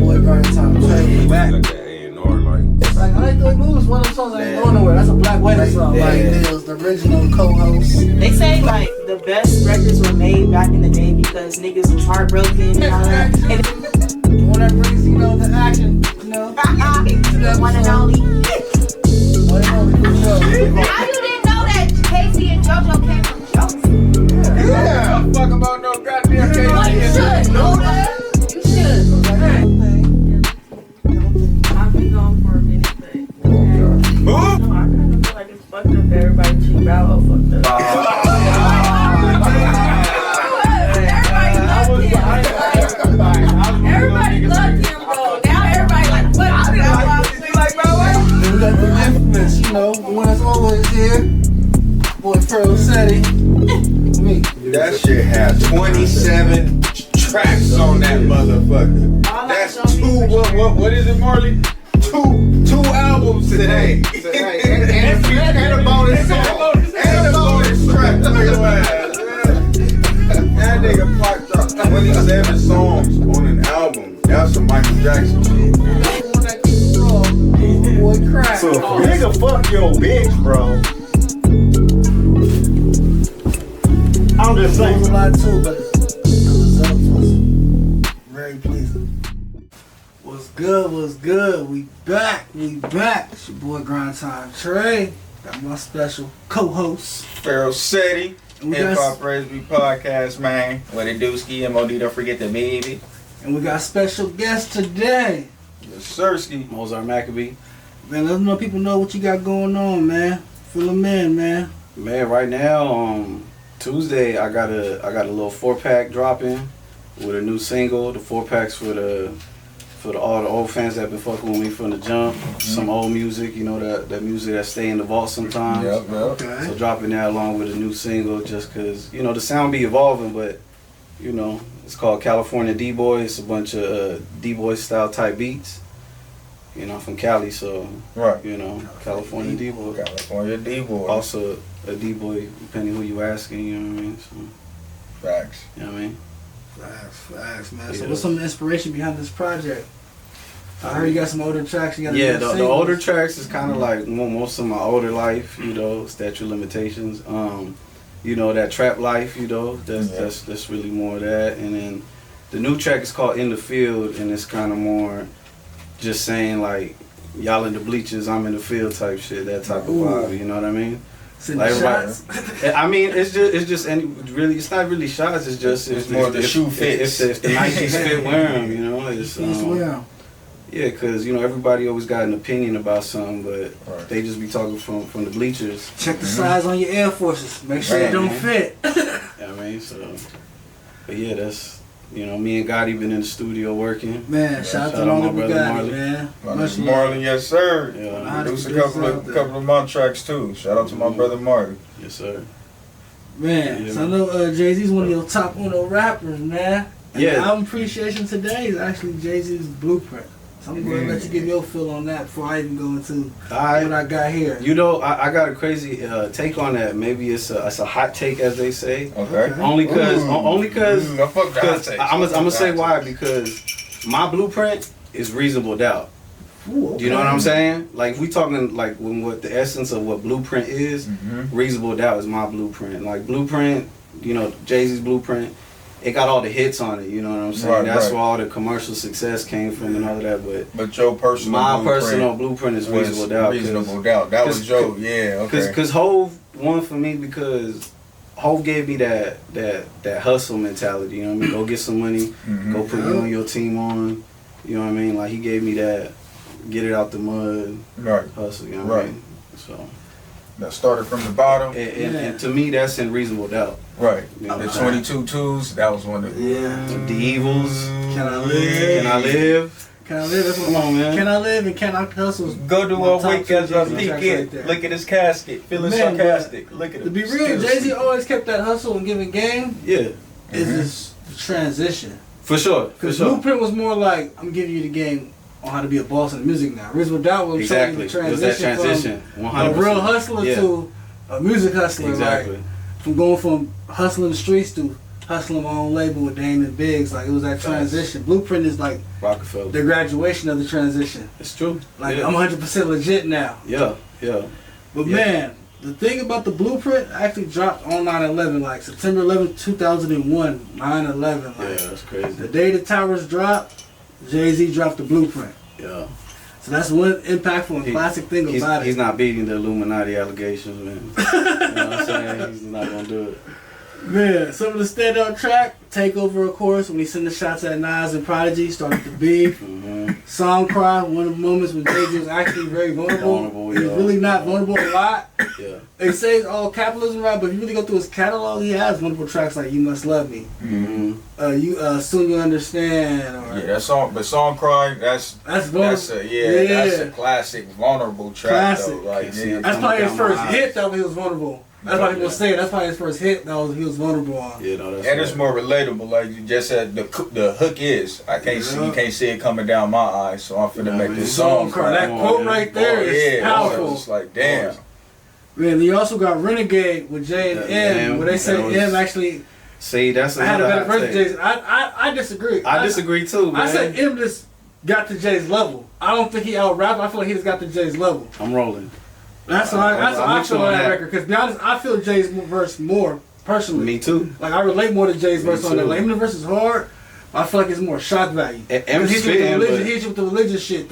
boy Brian Time. Trey, back. Got that A&R like. Like, I like the way moves. One of them songs that ain't going nowhere. That's a Black Wedding song. Like, Neil's the original co-host. They say like the best records were made back in the day because niggas was heartbroken and all that. And The one that brings, you know, the action, you know. the one and only. One and only for sure. How you didn't know that Casey and JoJo came from jokes? Yeah, I'm fucking about no goddamn case. Well, you should know that. You should. I've been gone for a minute, but Oh, God. no, I kind of feel like it's fucked up. Everybody cheap out, all fucked up. Everybody loved him, bro. Now everybody like, what? Then we got the infamous, you know, the one that's always here. Boy, Pearl Setti. Me. That shit has 27 tracks on that motherfucker. That's what is it, Marley? Two albums today. And a bonus song. And a bonus track. Look at that nigga Pac dropped 27 songs on an album. That's some Michael Jackson shit. The one that keeps strong. Boy, crack. So nigga, fuck your bitch, bro. I'm just It was a saying. lot too, but the results was very pleasing. What's good? What's good? We back. It's your boy Grind Time Trey. Got my special co-host. Pharaoh Setti. And we Hip Hop got, Presby Podcast, man. What it do, Ski MOD, don't forget the baby. and we got special guests today. The Sirski. Mozart Maccabee. Man, let them people know what you got going on, man. Fill them in, man. Man, right now, Tuesday I got a little 4-pack dropping with a new single. The 4-packs for all the old fans that been fucking with me from the jump. Some old music, you know, that music that stay in the vault sometimes. Yep. Okay. So dropping that along with a new single just cause, you know, the sound be evolving, but you know, it's called California D-Boy. It's a bunch of D-Boy style type beats. You know, I'm from Cali, so Right. you know, California D-Boy. California D-Boy. Also a D-Boy, depending who you asking, you know what I mean? So, Facts. you know what I mean? Facts, man. So Yeah. what's some of the inspiration behind this project? I heard you got some older tracks. You got Yeah, the older tracks is kind of like most of my older life, you know, statute of limitations. You know, that trap life, you know, that's really more of that. And then the new track is called In the Field, and it's kind of more just saying like, y'all in the bleachers, I'm in the field type shit, that type of vibe, you know what I mean? Like shots. I mean, it's not really shots. It's just It's more the shoe fits. If the Nikes fit, wear them. You know, it's yeah, because you know everybody always got an opinion about something, but they just be talking from the bleachers. Check the size on your Air Forces. Make sure it don't fit. Yeah, I mean, so, but yeah, that's, you know, me and Gotti been in the studio working. Man, shout out to all the Bugatti, man. Marlon, yes sir. Yeah, Produced a couple of my tracks too. Shout out to my brother Marty. Yes sir. Man, Yeah. so I know Jay-Z's one of your top 1 rappers, man. And Yeah. the album appreciation today is actually Jay-Z's Blueprint. So I'm going to let you give your feel on that before I even go into what I got here. You know, I got a crazy take on that. Maybe it's a hot take, as they say. Okay. Only cause I fuck the hot takes. I'm gonna say why, because my blueprint is reasonable doubt. Ooh, okay. You know what I'm saying? Like, we talking like what the essence of what blueprint is. Reasonable doubt is my blueprint. Like blueprint, you know, Jay-Z's blueprint. It got all the hits on it, you know what I'm saying? Right, That's right. where all the commercial success came from and all of that. But your personal blueprint is reasonable doubt. Reasonable doubt. That was Joe. Yeah. Okay. Because Hove won for me because Hove gave me that hustle mentality. You know what I mean? Go get some money. Go put you and your team on. You know what I mean? Like, he gave me that get it out the mud hustle. You know what I mean? So that started from the bottom. And to me, that's in reasonable doubt. Right. You know, The 22 twos, that was one of them. The Evils. Can I live? Can I live? Can I live? That's what Come on, man. Can I live and can I hustle? Go to my a top week two as a Jay-Z peek tracks in. right there. Look at his casket. Feeling Man, sarcastic. Look at it. To be real, Jay-Z always kept that hustle and giving game. Yeah. Is this the transition? For sure. Because Blueprint was more like, I'm giving you the game on how to be a boss in the music now. Reasonable Doubt was showing you the It was that transition. from a real hustler to a music hustler. Exactly. Like, from going from hustling the streets to hustling my own label with Dame and Biggs. Like, it was that transition. Blueprint is like Roc-A-Fella. the graduation of the transition. It's true. Like, yeah. I'm 100% legit now. Yeah. But Yeah. man, the thing about the Blueprint actually dropped on 9/11, like September 11th, 2001, 9/11. Like, Yeah, that's crazy. the day the towers dropped, Jay-Z dropped the Blueprint. Yeah. So that's one impactful and classic thing about it. He's not beating the Illuminati allegations, man. You know what I'm saying? He's not gonna do it. Man, some of the standout track, Takeover, of course, when he sent the shots at Nas and Prodigy, started the beef. Mm-hmm. Song Cry, one of the moments when Jay-Z was actually very vulnerable. He's yeah. really not vulnerable a lot. Yeah. They say it's all capitalism, right? But if you really go through his catalog, he has wonderful tracks like You Must Love Me. Mm-hmm. Soon You Understand. Or, Yeah, that song, but Song Cry, that's vulnerable. that's a classic vulnerable track Classic. though. Like, yeah. That's probably his first Down my hit that he was vulnerable. That's why people say that's probably his first hit that he was vulnerable on. Yeah, no, that's And it's right. more relatable, like you just said. The hook is I can't see, you can't see it coming down my eyes, so I'm finna make this song. Cry. That quote right there is powerful. It's like damn. Man, you also got Renegade with J and M, where they say M actually. See, that's I had a better version of take. Jay's. I disagree. I disagree too, man. I said M just got to Jay's level. I don't think he out rapped. I feel like he just got to Jay's level. I'm rolling. That's what I feel on that record. Because to be honest, I feel Jay's verse more personally. Me too. Like I relate more to Jay's verse on that. too. Like even the verse is hard. But I feel like it's more shock value. M He's spitting, with but the religious shit.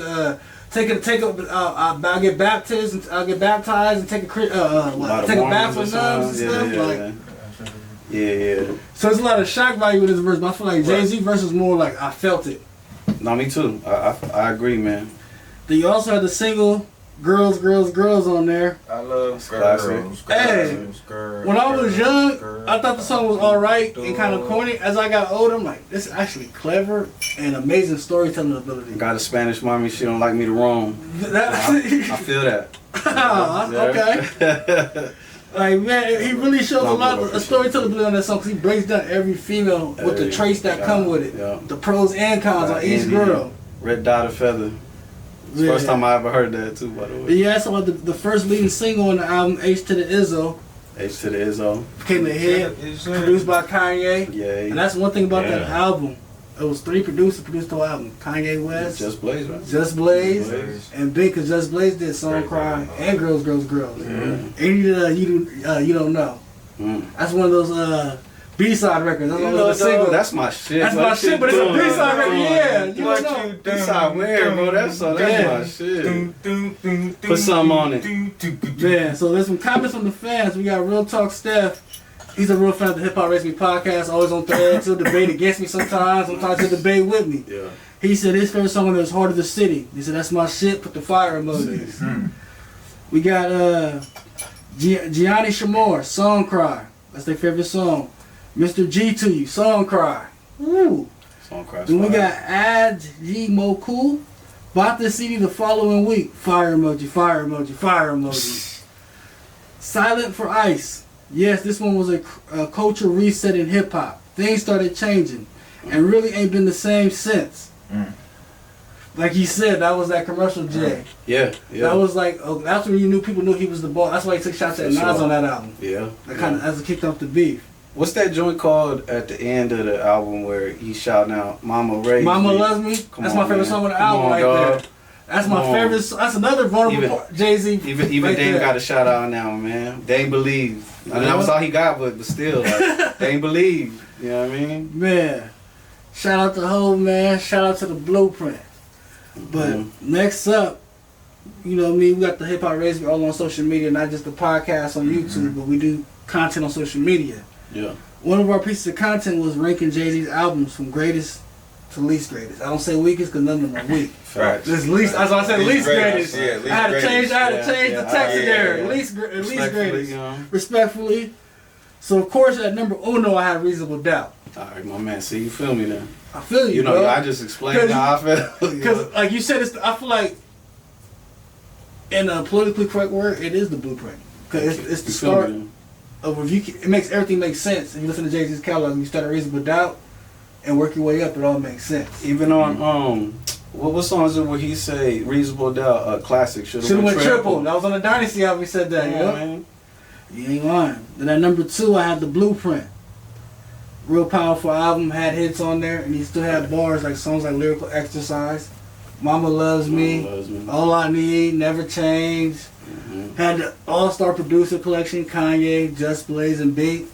Take up. I'll get baptized. I'll get baptized and take a bath with nuns and stuff. Yeah. So there's a lot of shock value with this verse. But I feel like Jay-Z verse is more like I felt it. No, me too. I agree, man. Then you also had the single Girls, Girls, Girls on there. I love classic. When I was young, I thought the song was alright and kind of corny. As I got older, I'm like, this is actually clever and amazing storytelling ability. Got a Spanish mommy, she don't like me to roam. I feel that. Okay. Like, man, he really shows a lot of storytelling ability on that song because he breaks down every female with the traits that come with it. Yeah. The pros and cons on each girl. Red Dotted Feather. It's the first time I ever heard that too, by the way. Yeah, so the first leading single on the album, H to the Izzo. H to the Izzo. Became a hit, produced by Kanye. Yeah. And that's one thing about that album. It was 3 producers produced the whole album. Kanye West, Just Blaze, right? Just Blaze, and Big, because Just Blaze did Song Cry and Girls, Girls, Girls. And you don't know. That's one of those B-side records. That's one of those singles. That's my shit. That's my shit, but it's a B-side record. Yeah, you don't know. B-side where, bro? That's my shit. Put something on it. Yeah, so there's some comments from the fans. We got Real Talk Steph. He's a real fan of the Hip Hop Race Me podcast. Always on threads. He'll debate against me sometimes. Sometimes he'll debate with me. Yeah. He said his favorite song is Heart of the City. He said that's my shit. Put the fire emojis. We got Gianni Shamor, Song Cry. That's their favorite song. Mr. G to You, Song Cry. Woo. Song Cry. Then we got Ad G Moku. Bought this CD the following week. Fire emoji, fire emoji, fire emoji. Silent for Ice. Yes, this one was a culture reset in hip hop. Things started changing, and really ain't been the same since. Like he said, that was that commercial Jay. Yeah. That was like, that's when people knew he was the boss. That's why he took shots at Nas on that album. Yeah. That kind of as it kicked off the beef. What's that joint called at the end of the album where he's shouting out "Mama Raised Mama Me"? Loves Me. That's my favorite man. song on the Come album on, right dog. there. That's my favorite. That's another vulnerable Jay-Z. Even right Dame there. got a shout out now, man. They ain't believe. I mean, that was all he got, but still, like, they ain't believe. You know what I mean? Man, shout out to Ho, man. Shout out to the Blueprint. But next up, you know me, we got the Hip Hop Race Me all on social media, not just the podcast on YouTube, but we do content on social media. Yeah. One of our pieces of content was ranking Jay-Z's albums from greatest to least greatest. I don't say weakest because none of them are weak. Facts. This least, as I said, least greatest. Yeah, least I had to change greatest. the text in there. Least greatest. Respectfully. So of course at number uno I had Reasonable Doubt. Alright, my man. See, you feel me then? I feel you, You know, bro. I just explained how I feel. Because like you said, I feel like in a politically correct word, it is the blueprint. Because it's the start of review. It makes everything make sense. If you listen to Jay-Z's catalog, you start at Reasonable Doubt and work your way up, it all makes sense. Even on what song is it where he say Reasonable Doubt classic should've went triple. That was on the Dynasty album. He said that. Yeah, man. You ain't lying. Then at number 2, I had the Blueprint. Real powerful album, had hits on there, and he still had bars like songs like Lyrical Exercise, Mama Loves Me, All I Need, Never Change. Had the All-Star Producer Collection, Kanye, Just Blaze, and Beat.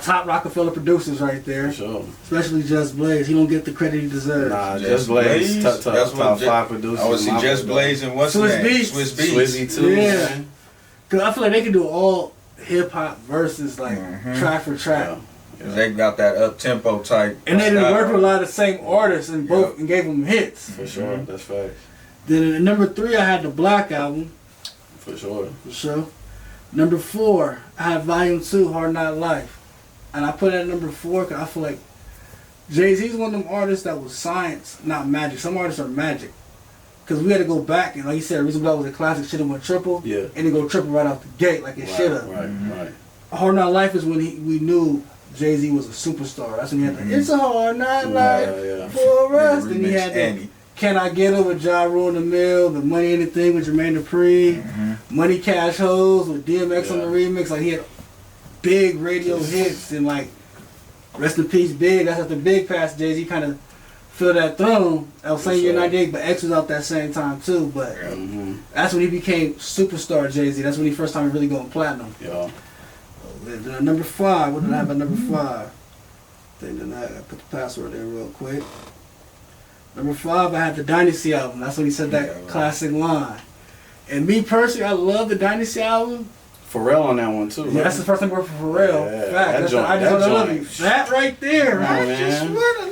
Top Roc-A-Fella producers right there. Sure. Especially Just Blaze. He don't get the credit he deserves. Nah, Just Blaze. Top That's what 5 producers. I would see Just Blaze and what's Swiss his name? Beats. Swiss Beats. Swizzy too. Yeah. Man. Cause I feel like they can do all hip-hop verses like track for track. Yeah. They got that up-tempo type. And they done worked with a lot of the same artists and both and gave them hits. For sure. That's facts. Then at number 3 I had the Black Album. For sure. For sure. Number 4, I had Volume 2, Hard Knock Life. And I put it at number 4 because I feel like Jay-Z's one of them artists that was science, not magic. Some artists are magic. Because we had to go back, and like you said, Reason Why was a classic, should have went triple. Yeah. And it go triple right out the gate like it should have. Right. Hard Knock Life is when we knew Jay-Z was a superstar. That's when he had the It's a Hard Knock Life for us. Then he had the Can I Get It with Ja Rule in the Mill, the Money Anything with Jermaine Dupri, Money Cash Hoes with DMX on the remix. Like he had big radio hits and like Rest in Peace Big. That's after Big passed. Jay-Z kind of filled that throne. I was saying year 98, but X was out that same time too. But that's when he became superstar Jay-Z. That's when he first time really going platinum. Yeah. Then at number 5, what did I have at number 5? Then I put the password there real quick. Number 5, I had the Dynasty album. That's when he said that classic line. And me personally, I love the Dynasty album. Pharrell on that one too. Yeah, that's the first time I worked for Pharrell. Yeah, Fact. that That's joint- I just that want to love joint. you. That right there. Come on, I man. just want to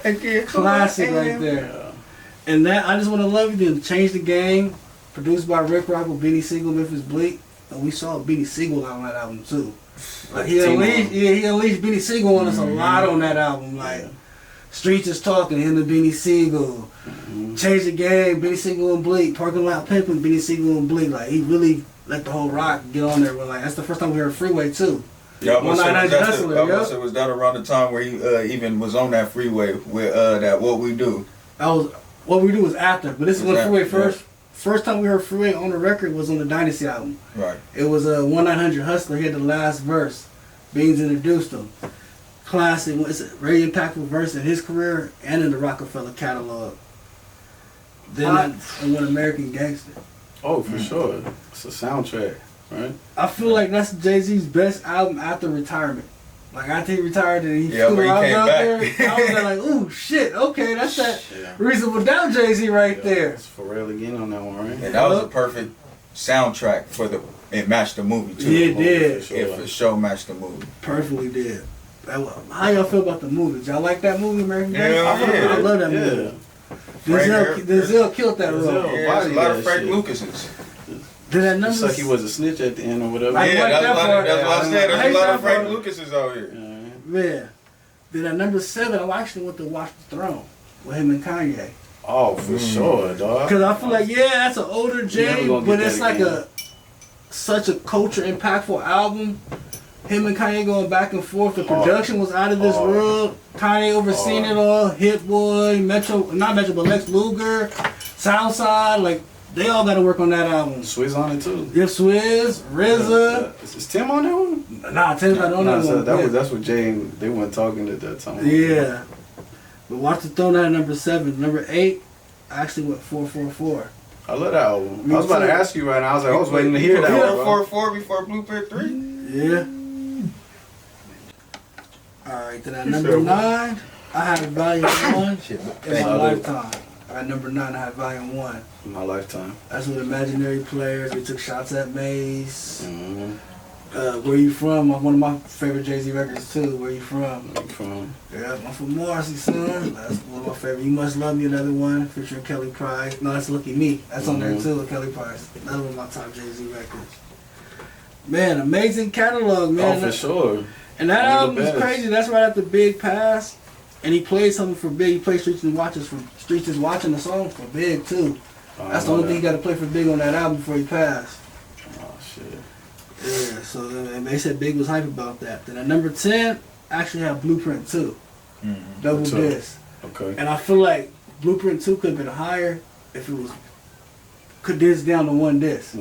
love you. Classic right there. Yeah. And that I just want to love you. Then Change the Game, produced by Rick Rock with Beanie Siegel, Memphis Bleak. And we saw Beanie Siegel on that album too. Like he unleashed Beanie Siegel on us a lot on that album. Like Streets is Talking, him and Beanie Siegel. Change the Game, Beanie Siegel and Bleak. Parking Lot Pimpin', Beanie Siegel and Bleak. Like he really let the whole rock get on there. But like that's the first time we heard Freeway too. Yeah, One Night Under Hustler, was that around the time where he even was on that freeway with that What We Do? That was What We Do was after, but this is when Exactly, Freeway first. First time we heard Freeway on the record was on the Dynasty album. Right. It was a 1-900 Hustler. He had the last verse. Beans introduced him. Classic. It's a very impactful verse in his career and in the Roc-A-Fella catalog. Then and One American Gangster. Oh, for sure. It's a soundtrack, right? I feel like that's Jay-Z's best album after retirement. Like after he retired and he when he came out back. there, I was there like, ooh, shit, okay, that's that Reasonable Doubt Jay-Z right there. It's Pharrell again on that one, right? And that was a perfect soundtrack for it matched the movie too. Yeah, it did. It for sure matched the movie. Perfectly did. How y'all feel about the movie? Did y'all like that movie, American Gangster? Yeah. I love that movie. Denzel killed that role. Yeah, there's a lot of Frank Lucases. Did that number? It's like he was a snitch at the end or whatever. Yeah, that's what I said. There's a lot of Frank part. Lucases out here. Yeah. Then at number 7, I actually went to Watch the Throne with him and Kanye. Oh, for sure, dog. Because I feel like, that's an older Jay, but it's like such a culture impactful album. Him and Kanye going back and forth. The production was out of this world. Kanye overseeing it all. Hit Boy, not Metro, but Lex Luger, Southside, like they all got to work on that album. Swizz on it too. Yeah, Swizz, RZA. Is Tim on that one? Nah, Tim's not on that one. That's what Jay and they weren't talking at that time. Yeah. But Watch the Throne at number 7. Number 8, I actually went 444. I love that album. Me I was about too. to ask you right now. I was like, I was waiting to hear that one. 444 before Blueprint 3? Yeah. Alright, then at number 9, I had Volume 1 in my lifetime. At number 9, I had Volume 1. In my lifetime. That's with Imaginary Players. We took shots at Mace. Mm-hmm. Where You From? One of my favorite Jay-Z records too. Where You From? Yeah, I'm from Morrissey, son. That's one of my favorite. You Must Love Me, another one featuring Kelly Price. No, that's Lucky Me. That's on there too with Kelly Price. Another one of my top Jay-Z records. Man, amazing catalog, man. Oh, for sure. And that album is crazy. That's right after Big passed. And he played something for Big. He played Streets is Watching the song for Big too. That's the only thing he got to play for Big on that album before he passed. Oh, shit. Yeah, so and they said Big was hype about that. Then at number 10, I actually have Blueprint 2. Double disc. Okay. And I feel like Blueprint 2 could have been higher if it was condensed down to one disc.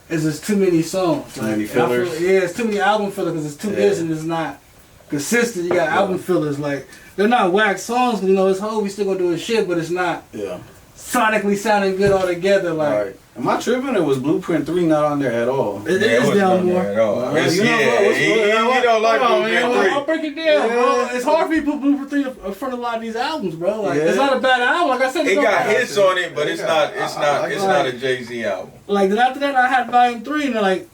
is there's too many songs. Too many fillers? It's too many album fillers because it's too hits and it's not consistent. You got album fillers. Like, they're not whack songs. You know, it's whole, we still gonna do his shit, but it's not sonically sounding good altogether. Like, right. Am I tripping? It was Blueprint 3 not on there at all. It is down more. He don't like Blueprint 3. I'll break it down, bro. It's hard for you to put Blueprint 3 in front of a lot of these albums, bro. Like, it's not a bad album. Like I said, it got hits on it, but it's not a Jay-Z album. Like, then after that, I had Volume 3, and they're like,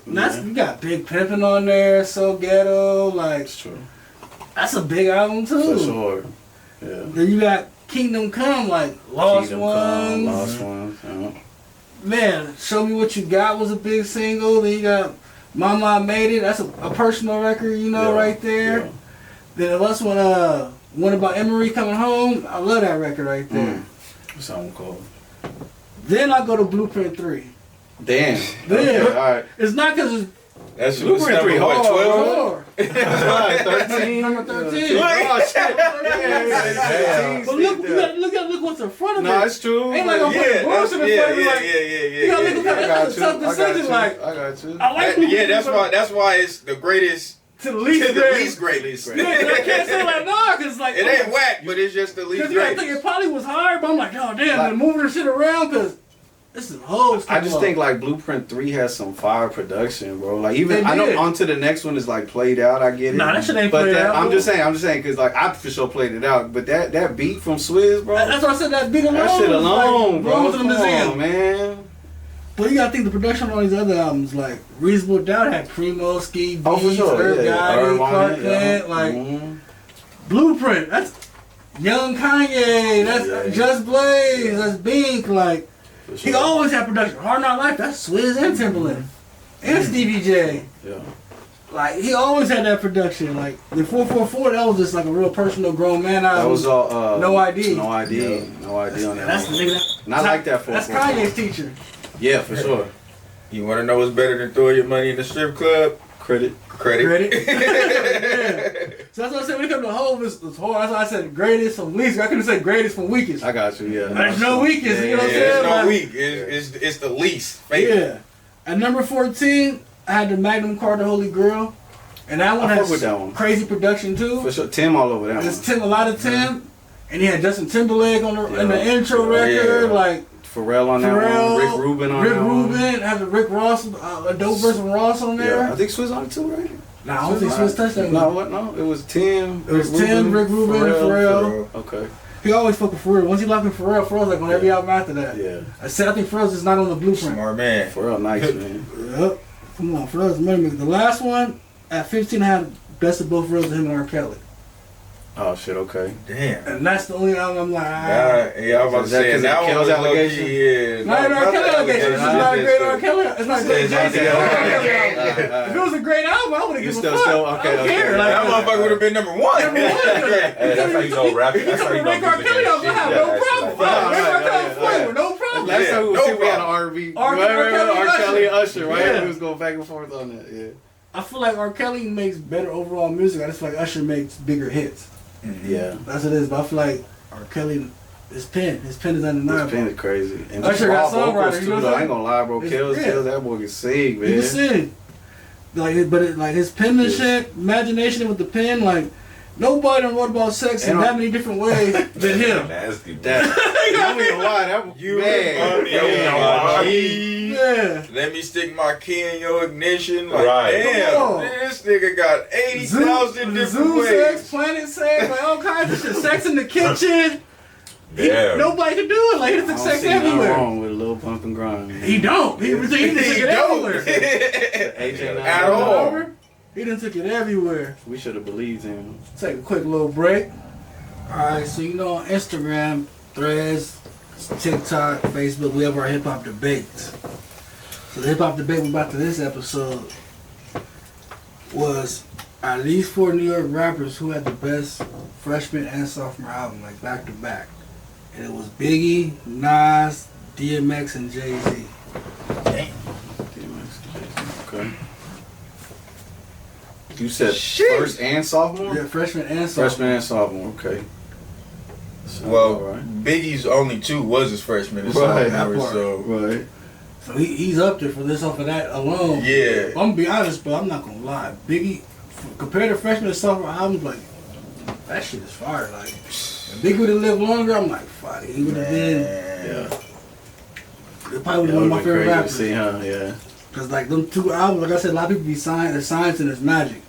you got Big Pimpin' on there, So Ghetto, like, That's true. That's a big album too. For sure. Yeah. Then you got Kingdom Come, like Lost Kingdom Ones. Come, Lost Ones. Yeah. Man, Show Me What You Got was a big single. Then you got Mama I Made It. That's a personal record, you know, right there. Yeah. Then the last one about Emery Coming Home. I love that record right there. What's that one called? Then I go to Blueprint 3. Damn. Then, all right. It's not because it's that's Blueprint 3 what, 12? Hard. 13. Number 13. Oh, shit. But look what's in front of it. No, it's true. Ain't like I'm putting bullshit in front of it. Like, you gotta look at that's a tough decision. Like, I got you. I like that's why it's the greatest to the least greatest. Yeah, I can't say like nah, cause like it ain't whack, but it's just the least greatest. I think it probably was hard, but I'm like, oh damn, they're moving the shit around, cause this is whole. I just think like Blueprint 3 has some fire production, bro. Like even I know onto the next one is like played out. I get it. Nah, that shit ain't played out. I'm just saying, cause like I for sure played it out. But that beat from Swizz, bro. That's why I said that beat alone. That shit alone, like, bro. Come on, man. But you gotta think the production on these other albums, like Reasonable Doubt had Primo, Ski Beats, for sure. Herb Gotti, Clark Kent, like Blueprint. That's Young Kanye. That's Just Blaze. That's Bink. Like he always had production. Hard Knock Life. That's Swizz and Timbaland and Stevie J. Yeah. Like he always had that production. Like the 444, that was just like a real personal grown man album. That was all No ID. No ID. No ID on that. That's the nigga. Not like that 444. That's Kanye's teacher. Yeah, for sure. You want to know what's better than throwing your money in the strip club? Credit. Yeah. So that's what I said. When it comes to Hov, it's hard. That's why I said greatest from least. I couldn't say greatest from weakest. I got you. Yeah. There's no weakest. You know what I'm saying? There's no like, weak. It's the least favorite. Yeah. At number 14, I had the Magnum Carter Holy Grail, and that one has crazy production too. For sure, Tim all over that one. It's Tim, a lot of Tim, and he had Justin Timberlake on the intro record, like. Pharrell on that one, Rick Rubin on that one. Rick Rubin, had Rick Ross, a dope verse from Ross on there. Yeah, I think Swizz on it too, right? Nah, I don't think Swizz touched that. No, it was Tim. It was Tim, Rick Rubin, and Pharrell. Okay. He always fuck with Pharrell. Once he locked in Pharrell's like on every album after that. Yeah. I think Pharrell's just not on the blueprint. Smart man. Pharrell nice, man. Yep. Come on, Pharrell's money. The last one, at 15, I had Best of Both Worlds with him and R. Kelly. Oh shit, okay. Damn. And that's the only album I'm like, yeah, I was about to say that one was allegation. Yeah. Not R. Kelly allegation. It's not a great R. Kelly. It's not a great Jay-Z R. Kelly album. If it was a great album, I would have given a fuck. I don't care. That motherfucker would have been number one. That's how you know rap. That's how you know R. Kelly album, I have no problem. No problem. Last time we had an R&B. R. Kelly and Usher, right? We was going back and forth on that. Yeah. I feel like R. Kelly makes better overall music. I just feel like Usher makes bigger hits. Yeah. That's what it is. But I feel like R. Kelly, his pen is undeniable. His pen is crazy. And Usher got songwriters, you know what I'm saying? I ain't gonna lie, bro. Kills, that boy can sing, man. He can sing. Like his penmanship, imagination with the pen, like nobody done wrote about sex in that many different ways than him. Nasty. I'm even lie. That was Yeah. Let me stick my key in your ignition. Like, right. Damn, this nigga got 80,000 different ways. Sex, planet sex, like all kinds of shit. Sex in the kitchen. Nobody can do it. Like he took sex everywhere. Wrong with a little bump and grind. Man. He don't. He took it everywhere. At all. He done took it everywhere. We should have believed him. Take a quick little break. Alright, so you know on Instagram, Threads, TikTok, Facebook, we have our hip hop debates. So the hip hop debate we brought to this episode was at least 4 New York rappers who had the best freshman and sophomore album, like back to back. And it was Biggie, Nas, DMX, and Jay-Z. Damn. Okay. You said first and sophomore? Yeah, freshman and sophomore. Freshman and sophomore, okay. So, Biggie's only 2 was his freshman and sophomore. Right. So he's up there for this off of that alone. Yeah. I'm gonna be honest, but I'm not gonna lie. Biggie, compared to freshman and sophomore albums, like that shit is fire. Like if Biggie would have lived longer, I'm like, fuck, he would have been. Yeah. It probably was one of my favorite rappers. See, huh? Yeah. Cause like them two albums, like I said, a lot of people be there's science and there's magic.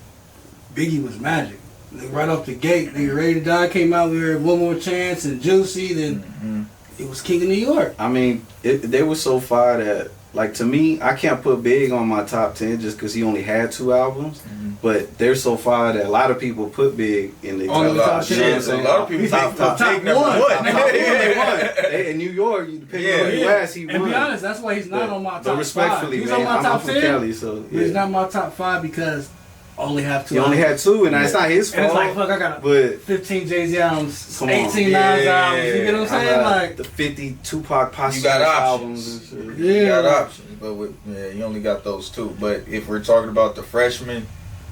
Biggie was magic. Like, right off the gate, nigga, Ready to Die came out. We heard One More Chance and Juicy. Then it was King of New York. I mean, they were so far that, like, to me, I can't put Big on my top 10 just because he only had 2 albums. But they're so far that a lot of people put Big in the top 10. Shit, a lot of people top Big number one. one. They in New York, depending on where you ask, he won. And be honest, that's why he's not on my top 5. But respectfully, He's man, on my I'm top from 10. Cali, so But he's not my top 5 because I only have 2 he only had 2, and it's not his And it's fault. like, fuck, I got But 15 Jay-Z albums, Come on. 18 Nas albums. You get what I'm saying? Like, the 50 Tupac posthumous You got albums options. and shit. You got yeah. options, but you only got those 2. But if we're talking about the freshman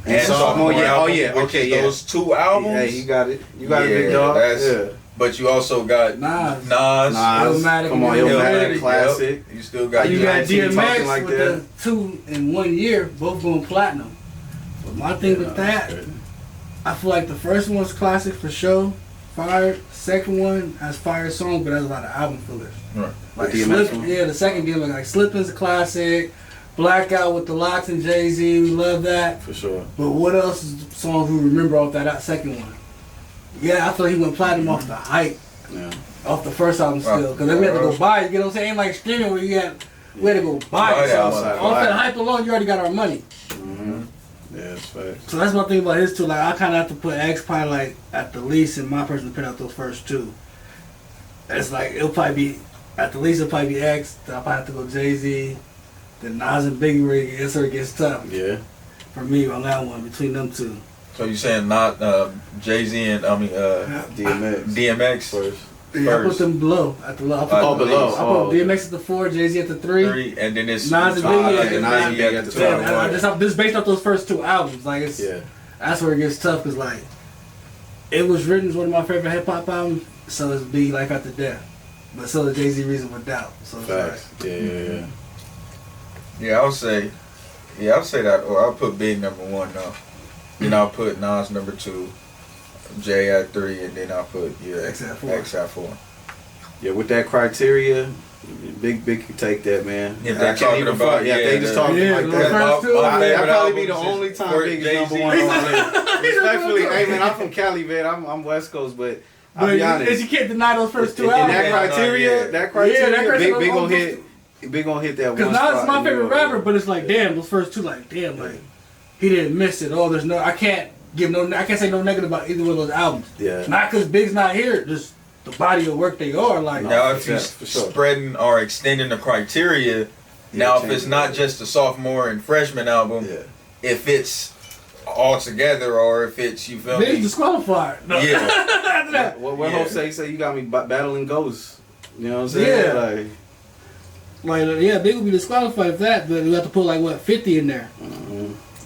And sophomore, yeah, album, oh yeah, which okay, is yeah. those 2 albums. Yeah, you got it. You got it, Yeah, big dog. that's- Yeah. But you also got Nas. Nas. Illmatic, Come on, Illmatic, Illmatic, Yep. classic. You still got You got see DMX talking like with that. the 2 in 1 year, both going platinum. But my thing with that, I feel like the first one's classic for sure, fire. Second one has fire songs, but has a lot of album fillers. Right. Like The DMX Slip, one? yeah, the second DMX, like Slippin's a classic. Blackout with the Locks and Jay-Z, we love that. For sure. But what else is songs we remember off that second one? Yeah, I feel like he went platinum off the hype, Yeah. off the first album still. Because then we had to go buy it, you know what I'm saying? Ain't like streaming where we had to go buy Buy it. that So outside. off that hype alone, you already got our money. Yeah, it's facts. So that's my thing about his two. Like I kind of have to put X probably like at the least in my personal opinion out those first 2. It's like it'll probably be at the least it'll probably be X. Then I'll probably have to go Jay-Z. Then Nas and Biggie where it gets tough Yeah. for me on that one between them 2. So you saying not Jay-Z and DMX. DMX First. Yeah, I put them below at the low. I put, Oh, below. I put DMX at the 4, Jay-Z at the 3. 3, and then it's Nas and Nas Biggie and Nas and Biggie Biggie at the 2. Yeah, I just based off those first 2 albums. Like it's Yeah. that's where it gets tough because like it was written as one of my favorite hip hop albums. So is Big Life After Death, but so is Jay-Z Reason Without. So it's like, Facts. Yeah. Yeah, I'll say that, or I'll put Big number 1 though. Then I'll put Nas number 2, Jay at 3, and then I'll put X at 4. X at 4. Yeah, with that criteria, Big can take that, man. If I they're can't talking even about- front. Yeah, if they yeah, just the- talking Yeah, like the that. first 2, my favorite That'd probably be the albums only is time for Big is Jay-Z. number 1 on my list. Respectfully, hey man, I'm from Cali, man. I'm West Coast, but I'll But be honest. you can't deny those first 2 In albums. that Yeah, criteria, yeah. that criteria, Yeah, that criteria Big gonna almost- hit. Big gonna hit that one Because spot. Nas is my in favorite New York. rapper, but it's like, damn, those first 2, like, damn, like, he didn't miss it. Oh, there's no, I can't say no negative about either one of those albums. Yeah. Not because Big's not here, just the body of work they are. Like, Now, for if you're sure, for sure. spreading or extending the criteria, now if change it's it. not just a sophomore and freshman album, Yeah. if it's all together or if it's, you feel Big's me? disqualified. No. Yeah. After that. What Yeah. Jose say? You got me battling ghosts. You know what I'm saying? Yeah. Like, Yeah, Big would be disqualified for that, but we have to put like, what, 50 in there.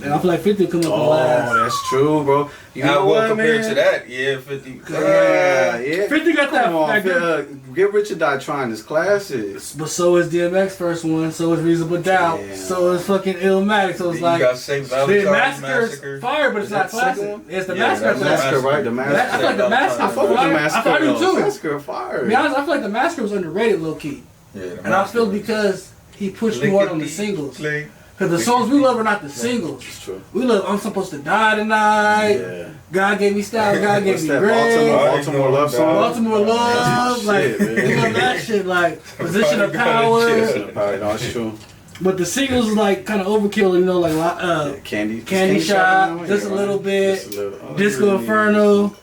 And I feel like 50 will come up in the last. that's true, bro. You How know well what, compared man? to that? Yeah, 50. Yeah. 50 got that. Come on, that good. Get Rich or Die Trying is classic. But so is DMX first one, so is Reasonable Doubt, Damn. so is fucking Illmatic, so it's You like got St. the Valentine's Massacre's Massacre. fire, but it's Is not that the second classic. one? It's the Yeah, Massacre. that's The Massacre, Massacre. right? The I Massacre. feel like the Massacre. I fuck with the Massacre. I do though. too. Massacre fire. To be honest, I feel like the Massacre was underrated, low key, Yeah, the and I feel Massacre. because he pushed more on the singles. Click. Because the songs we love are not the singles. It's true. We love I'm Supposed to Die Tonight. Yeah. God Gave Me Style. God Gave What's Me that? Grace. Baltimore Love Song? Baltimore Love. Like, Shit, man. we love that shit. Like, Position of Power. No, it's true. But the singles is like kind of overkill, you know, like Candy Shop, just a little bit, Just a little. Disco Inferno.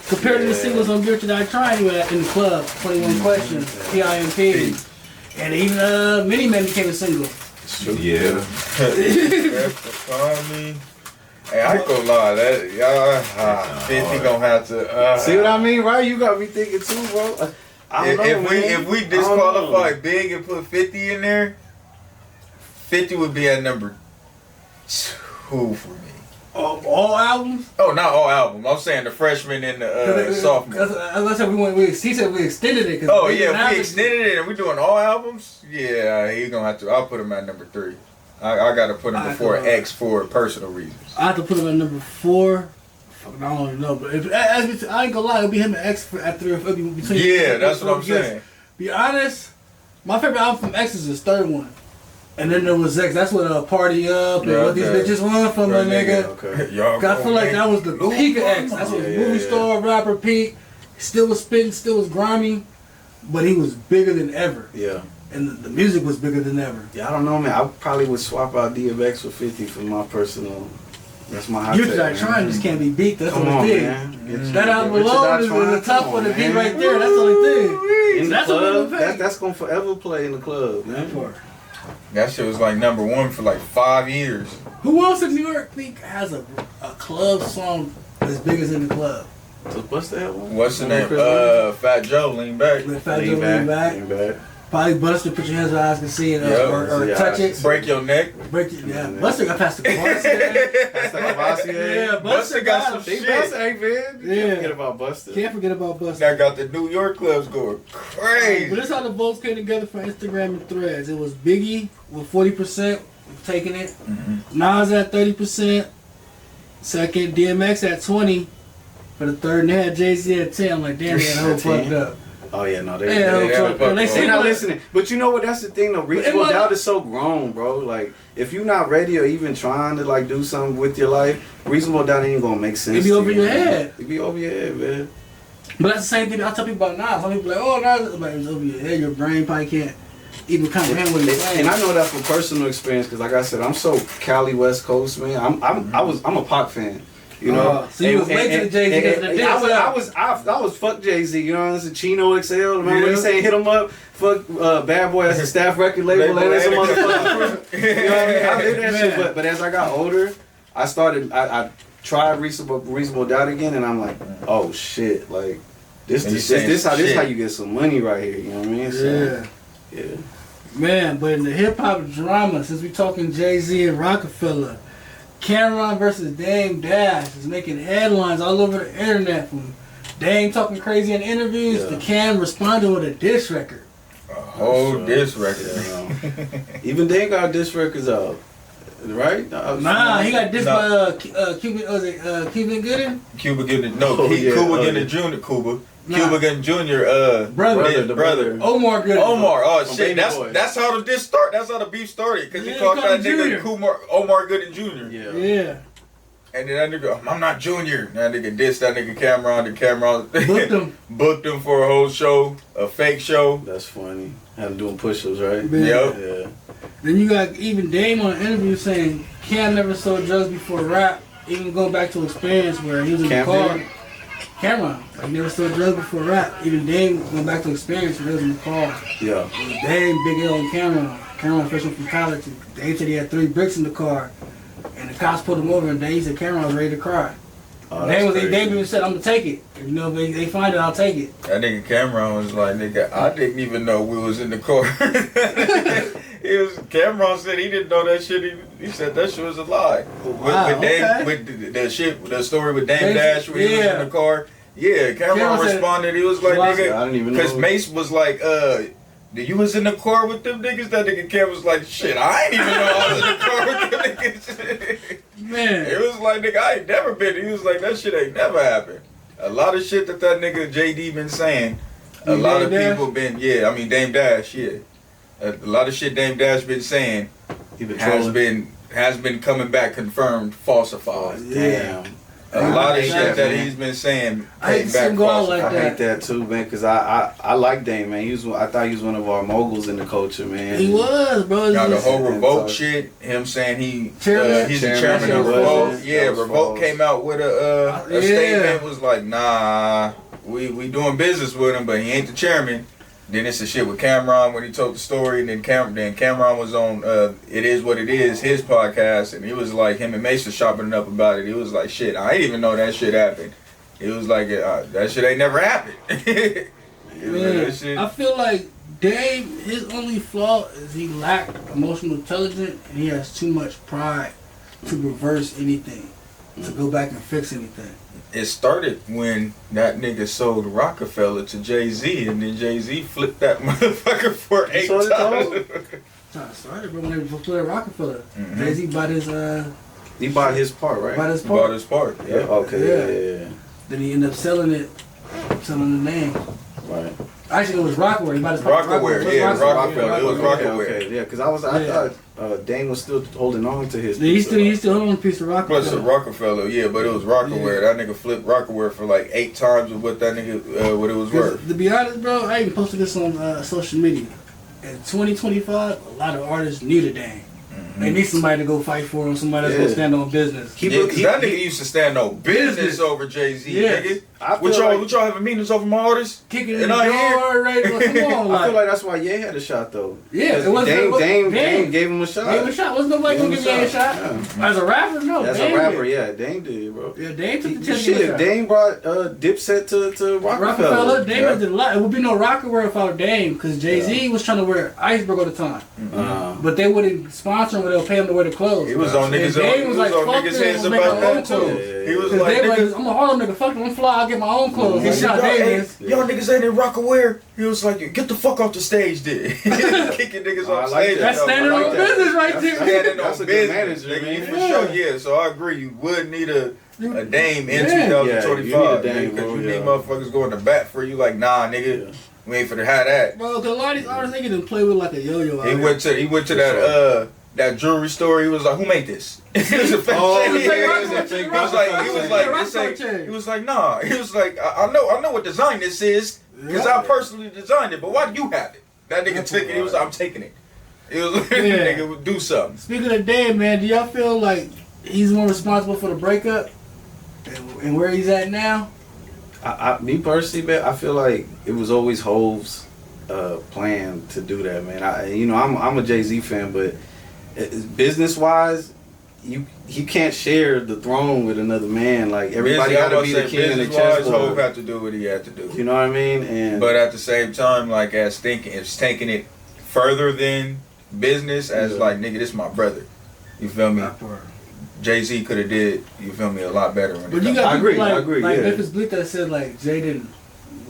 Compared to the singles on Bitch That I Tried You at in the club, 21 Questions, PIMP. And even Mini Man became a single. It's true. Yeah. Hey, I ain't gonna lie, that 50 gonna have to. See what I mean, right? You got me thinking too, bro. I don't know, If we man. disqualify Big and put 50 in there, 50 would be at number 2 for me. All albums? Oh, not all albums. I'm saying the freshman and the sophomore. As I said, he said we extended it. Oh yeah, if we extended it and we doing all albums, yeah, he gonna have to. I'll put him at number 3. I gotta put him before X for personal reasons. I have to put him at number 4. I don't even know, but I ain't gonna lie, it'll be him and X at 3 or 4. Yeah, that's what I'm saying. Be honest, my favorite album from X is his third one. And then there was X. That's what Party Up and what these bitches want from the nigga. Okay. I feel like that was the peak of X. That's what movie star, rapper peak. Still was spitting, still was grimy, but he was bigger than ever. Yeah. And the music was bigger than ever. Yeah, I don't know, man. I probably would swap out DFX for 50 for my personal. That's my hot You take. Try Trying just can't be beat. That's Come the on, thing. man. That album alone is the top of the beat right there. That's the only thing. In the That's club, what that's gonna forever play in the club, man. That shit was like number 1 for like 5 years. Who else in New York think has a club song as big as In the Club? So what's that one? What's the name? Fat Joe, Lean Back. Fat Joe, Lean Back. Probably Buster, Put Your Hands Where Eyes Can See It, or Touch It. Break Your Neck. Break it, yeah. Buster got past the chorus. Yeah, Buster got some shit. Hey, man. Yeah. Can't forget about Buster. Can't forget about Buster. That got the New York clubs going crazy. But this is how the votes came together for Instagram and Threads. It was Biggie with 40%, taking it. Nas at 30%. Second, DMX at 20%. For the third, and they had Jay-Z at 10%. I'm like, damn, that whole fucked up. Oh yeah, no, They're not listening. But you know what? That's the thing though. Reasonable doubt is so grown, bro. Like, if you're not ready or even trying to like do something with your life, reasonable doubt ain't gonna make sense. It be over your head. It be over your head, man. But that's the same thing I tell people about Nas. Some people like, oh, Nas, like, it's over your head. Your brain probably can't even comprehend what he's saying. And I know that from personal experience, because like I said, I'm so Cali West Coast, man. I'm a Pac fan. You know, so you was late to the Jay-Z. I was fuck Jay-Z. You know, it's a Chino XL. Remember when he saying hit him up? Fuck Bad Boy as a staff record label and some motherfucker. You know what I mean? I did that shit. But as I got older, I tried Reasonable Doubt again, and I'm like, oh shit, like this how you get some money right here. You know what I mean? So, yeah. Man, but in the hip hop drama, since we talking Jay-Z and Roc-A-Fella, Cameron versus Dame Dash is making headlines all over the internet, from Dame talking crazy in interviews to Cam responding with a diss record. A whole diss record. Even Dame got diss records out, right? Nah, he got dissed by Cuban. Was it Cuban Gooding? Cuba Gooding. No, Cuba Gooding Jr. Cuba Gooding Jr. Brother. Omar Gooding. Oh shit, that's how the diss start. That's how the beef started. Cause he called that nigga Omar Gooding Jr. Yeah. And then that nigga, I'm not Junior. That nigga dissed that nigga Cameron. The Cameron booked him for a whole show, a fake show. That's funny. Had him doing push-ups, right? Yep. Yeah. Then you got even Dame on an interview saying Cam never sold drugs before rap. Even going back to experience where he was in the car. Cameron, like, never sold drugs before rap. Even Dame going back to experience where he was in the car. Yeah. Dame, Big L, and Cameron. Cameron freshman from college. Dame said he had 3 bricks in the car. And the cops pulled him over, and Dame said Cameron was ready to cry. Dame even said, I'm going to take it. If, you know, if they find it, I'll take it. That nigga Cameron was like, nigga, I didn't even know we was in the car. Cameron said he didn't know that shit. He said that shit was a lie. Wow, with the story with Dame Dash where he was in the car. Yeah, Cameron responded. He was like, nigga, I didn't even know. because Mace was like, you was in the car with them niggas? That nigga Cam was like, shit, I ain't even know I was in the car with them niggas. Man. It was like, nigga, I ain't never been. He was like, that shit ain't never happened. A lot of shit that nigga JD been saying, a lot of people been, Dame Dash, a lot of shit Dame Dash been saying has been coming back confirmed, falsified. Damn. A lot of shit that he's been saying came back falsified. I hate that too, man, because I like Dame, man. I thought he was one of our moguls in the culture, man. He was, bro. Now the whole Revolt shit, him saying he's the chairman of Revolt. Yeah, Revolt came out with a statement, was like, nah, we doing business with him, but he ain't the chairman. Then it's the shit with Cameron when he told the story, and then Cameron was on It Is What It Is, his podcast, and he was like, him and Mace was chopping it up about it. He was like, shit, I ain't even know that shit happened. He was like, that shit ain't never happened. I feel like Dame, his only flaw is he lacked emotional intelligence, and he has too much pride to reverse anything. to go back and fix anything. It started when that nigga sold Roc-A-Fella to Jay-Z, and then Jay-Z flipped that motherfucker for 8 So it times. That's how it started, bro. When they played Roc-A-Fella, Jay-Z bought his He bought his part, right? bought his Bought part. his part. Yeah. Okay. Yeah. Then he ended up selling the name. Right. Actually, it was Rockaware. He bought his part. Rockaware, yeah, Roc-A-Fella. It was Rockaware. Okay. Yeah, because I thought Dame was still holding on to his. He's still holding a piece of Rockaware. Plus a Roc-A-Fella, yeah, but it was Rockaware. That nigga flipped Rockaware for like 8 times of what that nigga what it was worth. To be honest, bro, I even posted this on social media. In 2025, a lot of artists need a Dame. They need somebody to go fight for them, somebody that's gonna stand on business. That nigga used to stand on business over Jay-Z, nigga. What y'all having meetings over my artists? Kicking in the door, right? Well, come on, I feel like that's why Ye had a shot though. Yeah, Dame gave him a shot. Gave him a shot. Wasn't nobody gonna give Ye a shot? Yeah. As a rapper, no. As Dame a rapper, did. yeah, Dame did, bro. Yeah, Dame took the chance. Shit, Dame brought Dipset to Roc-A-Fella. Dame did a lot. It would be no Rockaware without Dame, because Jay-Z was trying to wear Iceberg at the time. But they wouldn't sponsor him, or they'll pay him to wear the clothes. He was on niggas' heads about that too. He was like, I'm a Harlem nigga, fuck it, I'm fly, I'll get my own clothes. He shot Davis. Y'all niggas ain't in Rockaware. He was like, get the fuck off the stage, dude. Kicking niggas off stage. That's standing on business right there. Standing on business, nigga. For sure, yeah. So I agree, you would need a Dame in 2025, because you need motherfuckers going to bat for you. Like, nah, nigga, we ain't finna have that. Bro, cause a lot of these artists niggas done play with like a yo-yo. He went to that jewelry store. He was like, who made this? He was like, nah. He was like, I know what design this is, because I personally designed it, but why do you have it? That nigga took it. He was like, I'm taking it. It was like, nigga would do something. Speaking of Dame, man, do y'all feel like he's more responsible for the breakup and where he's at now? Me personally, man, I feel like it was always Hov's plan to do that, man. I'm a Jay-Z fan, but business wise, he can't share the throne with another man. Like, everybody got to be the king of the chessboard. Hov had to do what he had to do. You know what I mean? But at the same time, like, it's taking it further than business, as like, nigga, this is my brother. You feel me? Jay-Z could have did, you feel me, a lot better. But you got I agree. Like Memphis Bleak that said like Jay didn't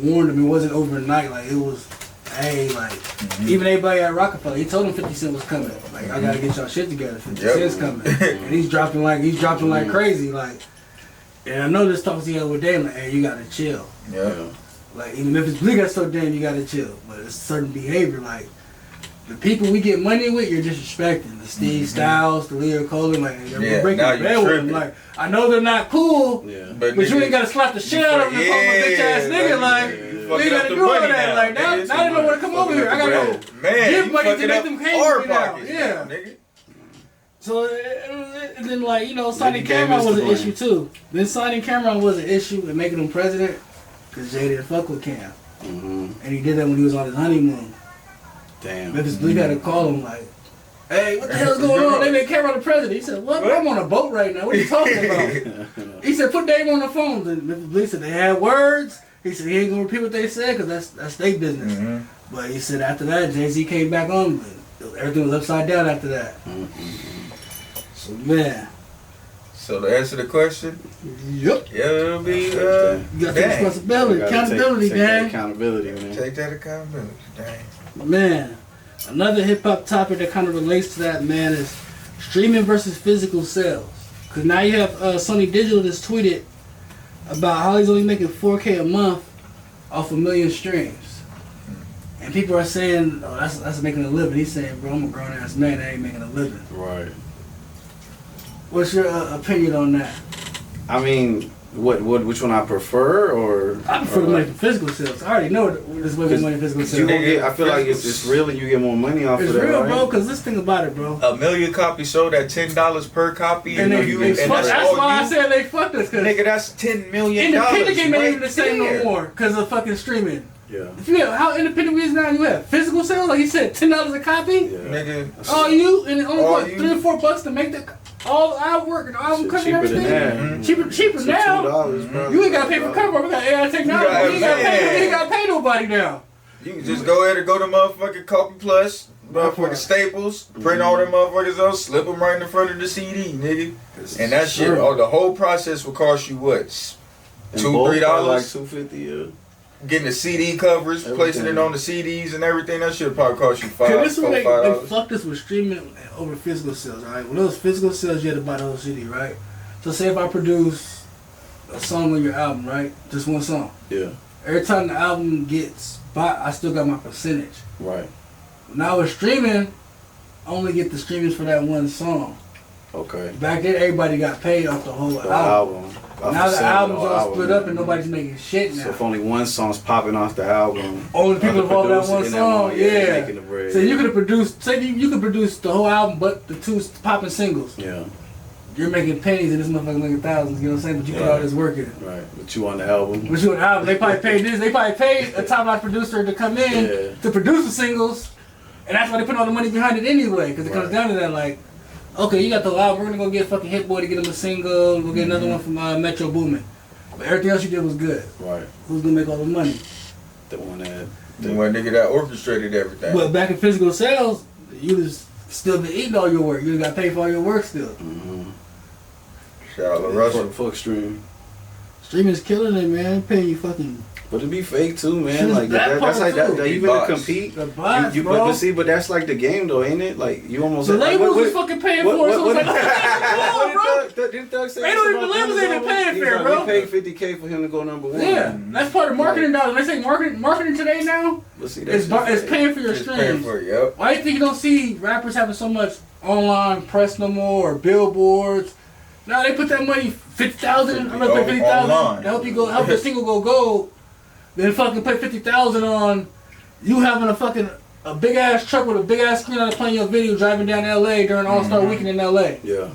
warn him. It wasn't overnight. Like, it was. Hey, like, even everybody at Roc-A-Fella, he told him 50 Cent was coming. Like, I gotta get y'all shit together. 50 Cent's coming, and he's dropping like crazy. Like, and I know this talks he had with Dame. Like, hey, you gotta chill. Yeah. Like, even Memphis Bleak got so damn, you gotta chill. But it's certain behavior. Like, the people we get money with, you're disrespecting. The Steve Styles, the Leo Coleman, like, you're breaking the bed with them. Like, I know they're not cool, but you ain't gotta slap the shit out of them and call them a bitch ass nigga. Like. We ain't gotta do all that. Like, now they don't want to come over here. I gotta give money to make them pay me now. Yeah. Nigga. So, and then, like, you know, signing Cameron was an issue too. Then signing Cameron was an issue and making him president because Jay didn't fuck with Cam. And he did that when he was on his honeymoon. Damn. Memphis Bleak had to call him like, hey, what the hell's going on? They made Cameron the president. He said, what? I'm on a boat right now. What are you talking about? He said, put Dave on the phone. Then Memphis Bleak said they had words. He said he ain't gonna repeat what they said because that's their business. But he said after that, Jay-Z came back on, but everything was upside down after that. So, man. So to answer the question, yep. Yeah, it'll be you got the responsibility, accountability, gang. Accountability, man. Take that accountability, dang. Man, another hip hop topic that kind of relates to that, man, is streaming versus physical sales. Cause now you have Sonny Digital that's tweeted about how he's only making $4K a month off 1 million streams. And people are saying, oh, that's making a living. He's saying, bro, I'm a grown ass man that ain't making a living. Right. What's your opinion on that? I mean, which one I prefer, or I prefer the money from physical sales. I already know there's way more money in physical sales. I feel like it's real and you get more money off of that. It's real, right? bro, because let's think about it, bro. 1 million copies sold at $10 per copy. And that's why I said they fucked us. Nigga, that's $10 million. Independent game ain't even the same no more because of fucking streaming. Yeah. If you have, how independent we is now, you have physical sales, like you said, $10 a copy. Yeah. Nigga. And it only cost $3 or $4 to make all the artwork and album cover and everything. Cheaper now. $2, you ain't gotta pay for cover. We got AI technology. You ain't gotta pay nobody now. You can just go ahead and go to motherfucking Copy Plus, motherfucking staples, print all them motherfuckers up, slip them right in the front of the CD, nigga. And that shit, the whole process would cost you what? $2-3? Like $250, yeah. Getting the CD covers, placing it on the CDs and everything, that shit probably cost you This is $5. they fucked us with streaming over physical sales, right? When those physical sales, you had to buy the whole CD, right? So say if I produce a song on your album, right? Just one song. Yeah. Every time the album gets bought, I still got my percentage. Right. Now with streaming, I only get the streamings for that one song. Okay. Back then, everybody got paid off the whole album. Now the album's all split up and nobody's making shit now. So if only one song's popping off the album, only people involved in that one song, yeah. Making the bread. So you could have produced, say you could produce the whole album, but the two popping singles. Yeah. You're making pennies and this motherfucker making thousands. You know what I'm saying? But you put all this work in it. Right. But you on the album. But you on the album, they probably paid this. They probably paid a top-notch producer to come in to produce the singles, and that's why they put all the money behind it anyway. Because it comes down to that, like. Okay, you got the album. We're gonna go get fucking Hit Boy to get him a single. We'll get another one from Metro Boomin. But everything else you did was good. Right. Who's gonna make all the money? The one that. The one nigga that orchestrated everything. But back in physical sales, you just still been eating all your work. You got paid for all your work still. Mm-hmm. Shout out to Russell. Fuck stream. Streaming's killing it, man. Paying you fucking. But it be fake too, man. Like that's like that. Even to compete. The bots, bro. But see, but that's like the game, though, ain't it? Like you almost. The labels is fucking paying for it. So it's like, didn't Thug say? They don't even. The labels ain't even paying fair, bro. We paid $50K for him to go number one. Yeah, that's part of marketing dollars. They say marketing today now. See, it's paying for your streams. Paying for it, yep. Why do you think you don't see rappers having so much online press no more or billboards? Now they put that money, 50,000. I'm gonna pay 50,000 to help you help your single go gold. Then fucking pay 50,000 on you having a big ass truck with a big ass screen on it playing your video driving down LA during All-Star Weekend in LA. Yeah.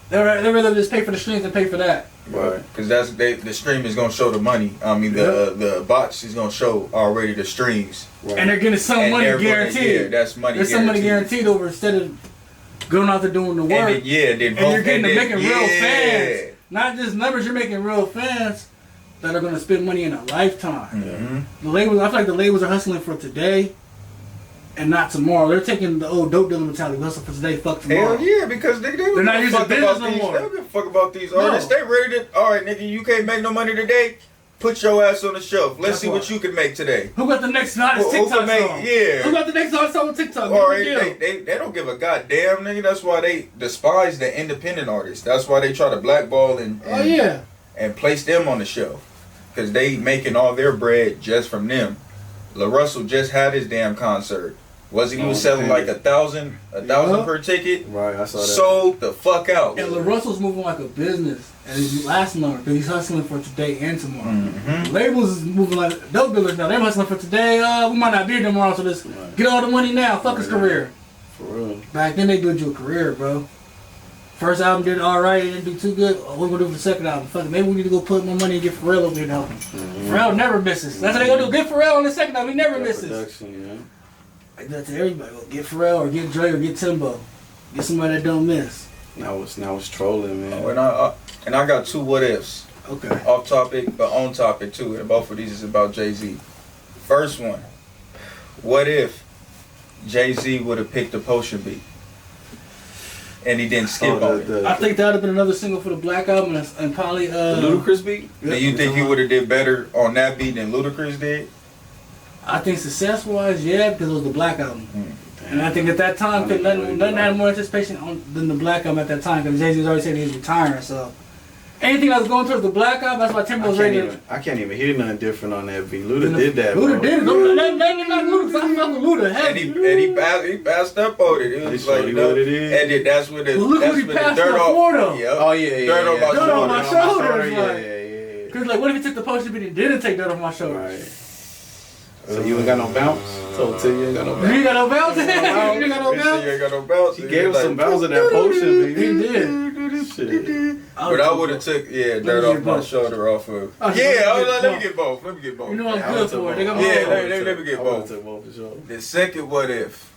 They rather just pay for the streams and pay for that. Right. Because the stream is gonna show the money. I mean the box is gonna show already the streams. Right. And they're getting some money guaranteed. That's money. There's some money guaranteed over instead of going out there doing the work. And you're getting to making real fans. Not just numbers, you're making real fans that are going to spend money in a lifetime. Mm-hmm. The labels, I feel like the labels are hustling for today and not tomorrow. They're taking the old dope dealer mentality, hustle for today, fuck tomorrow. Hell yeah, because they're not using business no more. They don't give a fuck about these artists. They ready to, all right, nigga, you can't make no money today. Put your ass on the shelf. Let's see what you can make today. Who got the next hottest TikTok song? Yeah. Who got the next hottest song on TikTok? All right, they don't give a goddamn, nigga. That's why they despise the independent artists. That's why they try to blackball and place them on the shelf. Because they making all their bread just from them. La Russell just had his damn concert. Was he was selling like 1,000 per ticket? Right, I saw that. Sold the fuck out. And La Russell's moving like a business. And he's lasting longer because he's hustling for today and tomorrow. Mm-hmm. Labels is moving like dope dealers now. They're hustling for today. We might not be here tomorrow, so just get all the money now. Fuck his career. For real. Back then they built you a career, bro. First album did alright, it didn't do too good. What we gonna do for the second album? Fuck it, maybe we need to go put more money and get Pharrell over here to help him. Pharrell never misses. That's what they gonna do. Get Pharrell on the second album. He never misses. Production, Like that to everybody. Go get Pharrell or get Dre or get Timbo. Get somebody that don't miss. Now it's trolling, man. And I got two what ifs. Okay. Off topic, but on topic too. And both of these is about Jay-Z. First one. What if Jay-Z would have picked the Potion beat? And he didn't skip on it. I think that would have been another single for the Black Album and probably the Ludacris beat? Do you think he would have did better on that beat than Ludacris did? I think success-wise, yeah, because it was the Black Album. And I think at that time, nothing had more anticipation than the Black Album at that time, because Jay-Z was already saying he was retiring, so. Anything that was going towards the Black Album, that's why Timbo was ready. I can't even hear nothing different on that beat. Luda did that, Luda bro. did it. Don't let Luda, because I fuck with Luda heavy. And he passed up on it. It was like, you know, what it is. and then that's when the, look that's what he when passed the dirt up for, though. Yep. Oh, yeah. Dirt on my shoulders. Yeah. Because, like, what if he took the Potion beat and didn't take Dirt on My Shoulders? Right. So you ain't got no bounce? So tell you ain't got no bounce. You ain't got no bounce? You ain't got no bounce? You ain't got no bounce. He gave us some bounce in that Potion beat. He did. Shit. But I would have took Dirt Off My Shoulder off of. Let me get both. You know I'm good for it. Let me get both. The second what if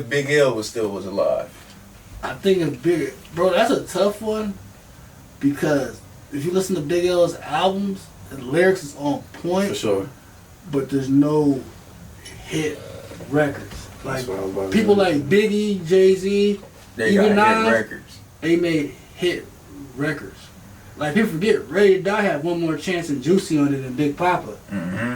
Big L was alive? I think it's bigger. Bro, that's a tough one because if you listen to Big L's albums, the lyrics is on point. For sure. But there's no hit records. Like what I was about to people say. like Biggie, Jay-Z, They even got Nas, hit records. they made hit records. Like people forget, Ready to Die had one more chance and Juicy on it than Big Papa. Mm-hmm.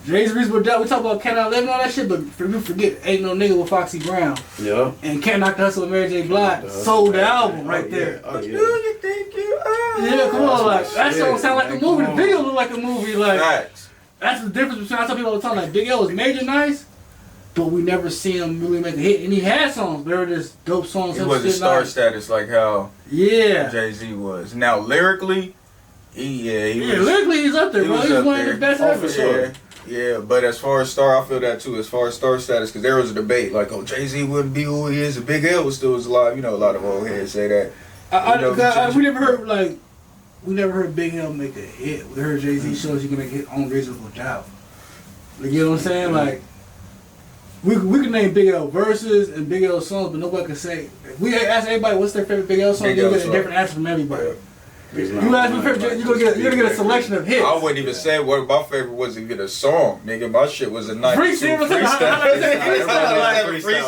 Jay's Reasonable Doubt, we talk about Can I Live and all that shit, but people forget Ain't No Nigga with Foxy Brown. Yeah. And Can't Knock the Hustle with Mary J. Blige sold the album right there. Oh, Do yeah. you think you are? Yeah, come on, like that shit, song sound like a man, movie. The come video on. look like a movie. Like Facts. that's the difference between I tell people all the time. Like Big L was major nice, but we never see him really make a hit. And he had songs, they were just dope songs. He wasn't shit star like- status like how Yeah. Jay-Z was. Now lyrically, he Yeah, was. lyrically he's up there, he bro. was He's up one of there. the best Oh, ever. for sure. Yeah, yeah, but as far as star, I feel that too. As far as star status, because there was a debate like, oh, Jay-Z wouldn't be who he is if Big L was still alive. You know, a lot of old heads say that. We never heard we never heard Big L make a hit. We heard Jay-Z shows you can make a hit on Reasonable Doubt. Like, you know what I'm saying? Like we can name Big L verses and Big L songs, but nobody can say. If we ask everybody what's their favorite Big L song, Big you'll L get a song. different answer from everybody. It's not You ask me one, favorite, like, you're gonna get a selection of hits. I wouldn't even say what my favorite was even a song, nigga. My shit was a night. Freestyle.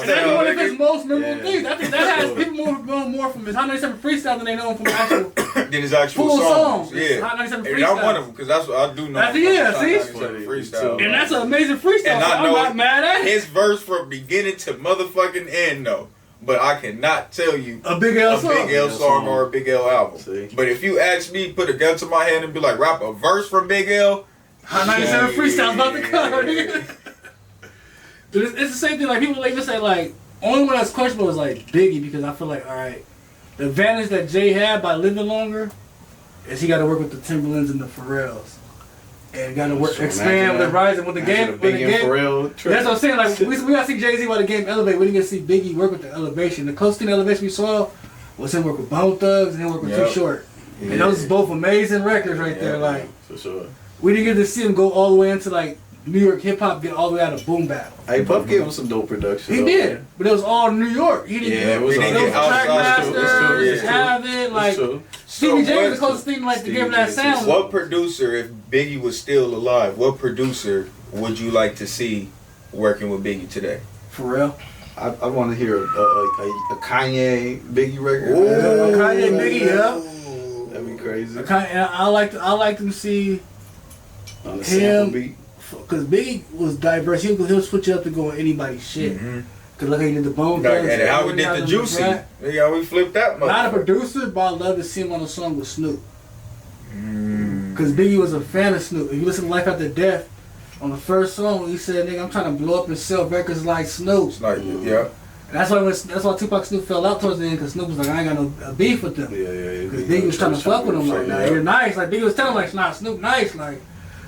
Everyone of his most memorable things. I think that has people know more from his Hot 97 freestyle than they know him from actual Then his actual full songs. songs. Yeah. Hot 97 And I'm one freestyle. of them because that's what I do know. That's- him yeah, from see? Hot 97 freestyle. And that's an amazing freestyle. And I I'm know not mad at it. his verse from beginning to motherfucking end though. But I cannot tell you A Big L a song. Big L song or a Big L album. See? But if you ask me, put a gun to my head and be like, rap a verse from Big L, Hot 97 freestyle's about to come. Nigga. But it's the same thing. Like people like to say like only one that's questionable is like Biggie because I feel like all right, the advantage that Jay had by living longer is he got to work with the Timberlands and the Pharrells. And got to work So expand imagine with the rising with the game. With the Big and game. Pharrell. That's what I'm saying. Like we gotta see Jay-Z while the game elevate. We didn't get to see Biggie work with the elevation. The closest thing to elevation we saw was him work with Bone Thugs and him work with Yep. Too Short. And those is both amazing records right there. Like For sure. we didn't get to see him go all the way into like New York hip hop, get all the way out of boom bap. Hey, Puff gave him some dope production. He though. did, but it was all New York. He didn't Yeah, get it was He all didn't those get outside. Trackmasters, It's true. Have It, like It's true. Stevie J was the what- closest thing like to Stevie give him that J, sound. What producer, if Biggie was still alive, what producer would you like to see working with Biggie today? For real. I want to hear a Kanye Biggie record. Kanye, Biggie, yeah. That'd be crazy. I like to see On the him. sample beat. because Biggie was diverse. He'll switch it up to go on anybody's shit. Mm-hmm. Cause look how he did the Bone Like, Thugs, and how we did how the he Juicy. rap. Yeah, how we flipped that Not a motherfucker. producer, but I love to see him on a song with Snoop. Mm. Because Biggie was a fan of Snoop. If you listen to Life After Death, on the first song, he said, "Nigga, I'm trying to blow up and sell records like Snoop." It's like, Mm-hmm. yeah. And that's why Tupac and Snoop fell out towards the end, because Snoop was like, "I ain't got no beef with them." Yeah. Because Biggie was trying to fuck with him like, "Nah, yeah. you're nice." Like Biggie was telling him, like, "Nah, Snoop nice." Like,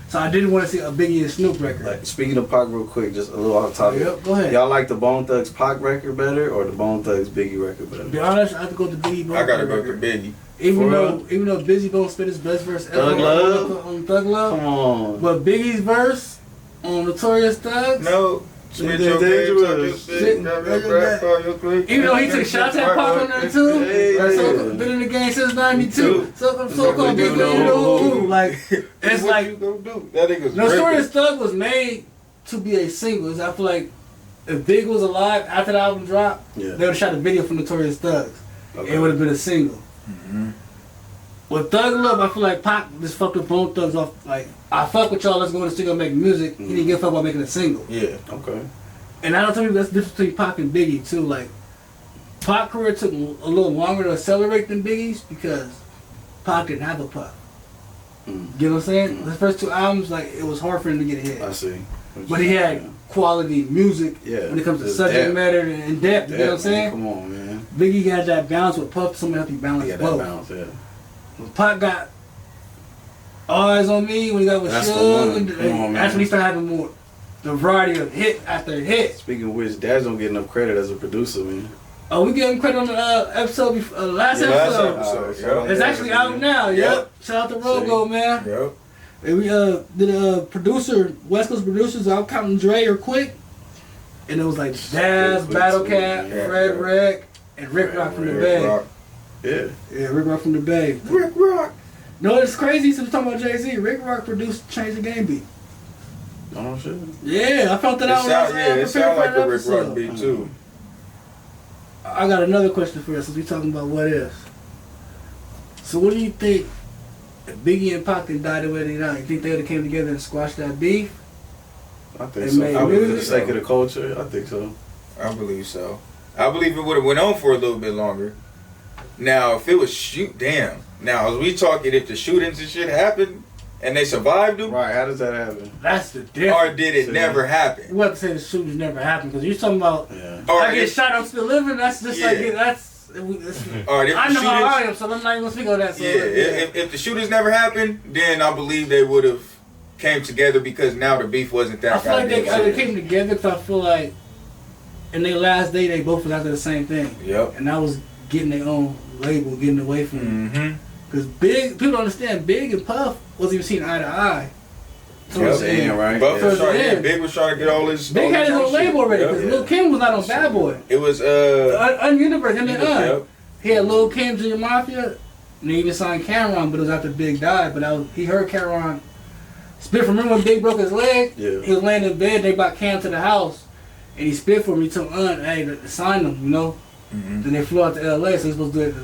so I didn't want to see a Biggie and Snoop record. Like, speaking of Pac real quick, just a little off topic. Yep, go ahead. Y'all like the Bone Thugs Pac record better or the Bone Thugs Biggie record To be better? honest, I have to go with the Biggie. I gotta go record. to Biggie. Even For though Busy Bone spit his best verse ever Thug Love? on Thug Love, Come on. but Biggie's verse on Notorious Thugs, No. Switch They're your dangerous. bitch, your shit, grab your back, call your clique. even though he took shots at Pac on there too, Hey, like, so, yeah. been in the game since '92, so called Big You Lil know. Who. Like it's What like you gonna do? That nigga's Notorious ripping. Thug was made to be a single. I feel like if Big was alive after the album dropped, Yeah. they would have shot a video for Notorious Thugs. Okay. It would have been a single. Mhm. With Thug Love, I feel like Pac just fucked with Bone Thugs off. Like, I fuck with y'all, let's go in the studio and make music. He didn't give a fuck about making a single. Yeah. Okay. And I don't tell you that's the difference between Pac and Biggie too. Like, Pac career took a little longer to accelerate than Biggie's because Pac didn't have a Pac. Mm. You know what I'm saying? The first two albums, like, it was hard for him to get a hit. I see. But he had quality music Yeah. when it comes to There's subject depth. matter and depth. You know what I'm saying? Come on, man. Biggie had that balance with Puff. Somebody helped you balance Yeah, that both. bounce, yeah. When Pac got All Eyes on Me when he got with That's the Suge, one. and Come on, that's man. when he started having more the variety of hit after hit. Speaking of which, Daz don't get enough credit as a producer, man. Oh, we gave him credit on the episode before, last Yeah, last episode. episode, yeah. It's actually out now. Yep. Shout out to Rogo, man. Yep. And we did a producer, West Coast producers. I'm counting Dre or Quick, and it was like Daz, Quick Battle too, Cat, yeah. Fred Wreck, and Rick Rock from the Bay. Rock. Yeah. Yeah, Rick Rock from the Bay. Rick Rock. No, it's crazy. Since we're talking about Jay-Z, Rick Rock produced "Change the Game" beat. Oh shit. Yeah, I felt that out. It sounds like a Rick Ross beat too. I got another question for you since we talking about what ifs. So what do you think if Biggie and Pac died the way they died? You think they would have came together and squashed that beef? I think They so. made I believe for the music? sake of the culture, I think so. I believe so. I believe it would have went on for a little bit longer. Now, if it was Now, as we talking, if the shootings and shit happened and they survived them, Right, how does that happen? That's the difference. or did it never happen? We have to say the shootings never happened because you're talking about Yeah. Or I get if, shot, I'm still living. That's just like Yeah. that's. or if I the know how I shootings, am, so I'm not even gonna speak on that. So, yeah, if the shootings never happened, then I believe they would have came together because now the beef wasn't that. I feel like they goddamn came together because I feel like in their last day they both was after the same thing, Yep. and that was getting their own label, getting away from it. Mm-hmm. Because Big, people don't understand, Big and Puff wasn't even seen eye to eye. So Yep. I'm saying, Damn, right. Buff was Yeah. trying, Yeah. Big was trying to get all his. Big had his own label already because Yep. Lil Kim was not on Bad Boy. It was Universe, him and Yep. He had Lil Kim, Junior Mafia, and he even signed Cameron, but it was after Big died. But he heard Cameron spit from him when Big broke his leg. Yeah. He was laying in bed, they brought Cam to the house, and he spit for him. He told hey, to sign him, you know. Mm-hmm. Then they flew out to LA, so he's supposed to do it.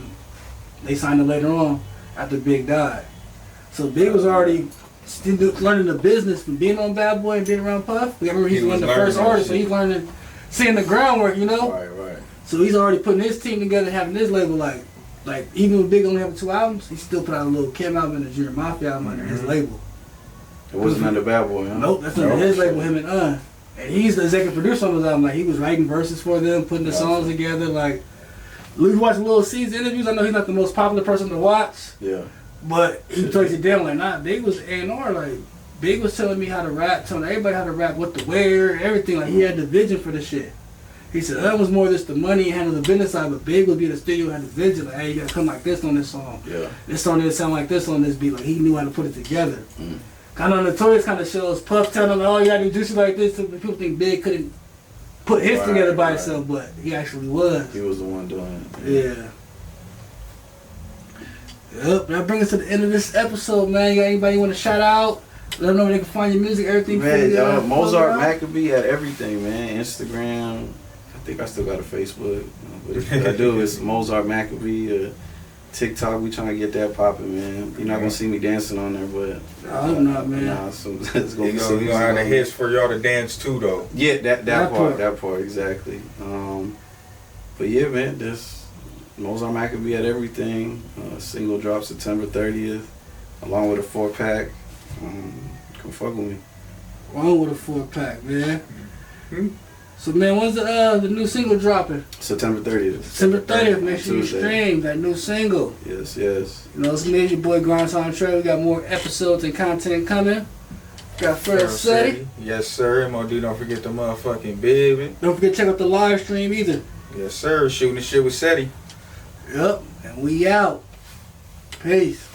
They signed him later on after Big died. So Big was already still learning the business from being on Bad Boy and being around Puff. I remember he's He one of was the first learning artists, so that he's learning, seeing the groundwork, you know. Right, right. So he's already putting his team together, having his label like even when Big only having 2 albums, he still put out a little Kim album and a Junior Mafia album under his label. It wasn't under Bad Boy, huh? Nope, that's under his label, him and And he's the executive producer on his album. Like he was writing verses for them, putting the songs together. Like we watched Lil C's interviews. I know he's not the most popular person to watch, Yeah. but he breaks it down like, nah, Big was A&R. Like Big was telling me how to rap, telling everybody how to rap, what to wear, everything. Like he had the vision for the shit. He said that was more just the money and handle the business side, but Big would be in the studio and had the vision. Like, hey, you gotta come like this on this song. Yeah. This song didn't sound like this on this beat. Like he knew how to put it together. Mm. Kind of Notorious kind of shows Puff telling him, oh, you gotta do shit like this. So people think Big couldn't put his together by himself, but he actually was. He was the one doing it. Yeah. Yep, that brings us to the end of this episode, man. You got anybody you want to shout out? Let them know where they can find your music, everything. Man, Mozart Maccabee had everything, man. Instagram. I think I still got a Facebook. But if I do, it's Mozart Maccabee. TikTok, we trying to get that popping, man. You're not going to see me dancing on there, but... I hope not, man. Nah, so it's going to be You gonna have the hits for y'all to dance to, though. Yeah, that part, exactly. But yeah, man, this Mozart Maccabee had everything. Single drop September 30th, along with a 4-pack. Come fuck with me. Wrong with a 4-pack, man. Hmm? So, man, when's the new single dropping? September 30th. September 30th. Make sure you Tuesday. stream that new single. Yes, yes. You know, it's me, your boy Grindtime Trey. We got more episodes and content coming. Got First City. Yes, sir. MOD, don't forget the motherfucking baby. Don't forget to check out the live stream either. Yes, sir. Shooting the shit with SETI. Yep. And we out. Peace.